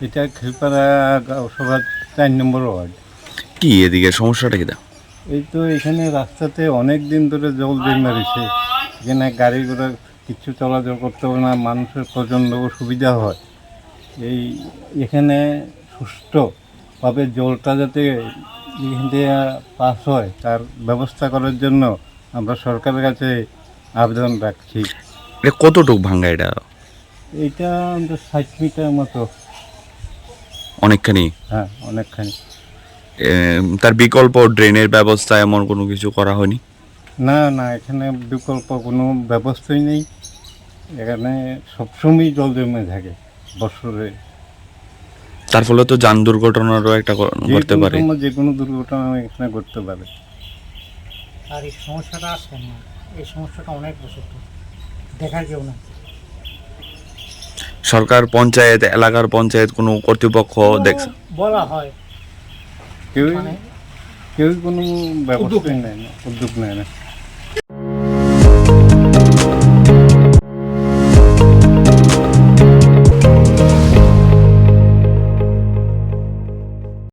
এটা খিলপাড়া সভা 4 নম্বর ওয়ার্ড। কি এদিকে সমস্যাটা কি? এই তো এখানে রাস্তাতে অনেক দিন ধরে জল জমে রয়েছে। এখানে গাড়ি ঘোড়া কিছু চলাচল করতে হবে না, মানুষের প্রচণ্ড সুবিধা হয়। এখানে সুষ্ঠুভাবে জলটা যাতে এখান থেকে পাস হয় তার ব্যবস্থা করার জন্য আমরা সরকারের কাছে আবেদন রাখছি। এটা কতটুকু ভাঙ্গা? এটা এইটা আমাদের 60 মিটার মতো। অনেকখানি। হ্যাঁ, অনেকখানি। তার বিকল্প ড্রেনের ব্যবস্থা এমন কোনো কিছু করা হয়নি? না না, এখানে বিকল্প কোনো ব্যবস্থাই নেই। এখানে সবসময় জল জমে থাকে বছরে। তার ফলে তো যান দুর্ঘটনারও একটা যে ঘটতে কোনো পারে। সময় যে কোনো দুর্ঘটনা এখানে ঘটতে পারে। আর এই সমস্যাটা আসছে না, এই সমস্যাটা অনেক বছর ধরে দেখার কেউ না। সরকার, পঞ্চায়েত, এলাকার পঞ্চায়েত কোনো কর্তৃপক্ষ দেখছে? বলা হয় কেউই মানে কেউই কোনো উদ্যোগ ব্যবস্থাই নেয় নেয় না, উদ্যোগ নেয় না।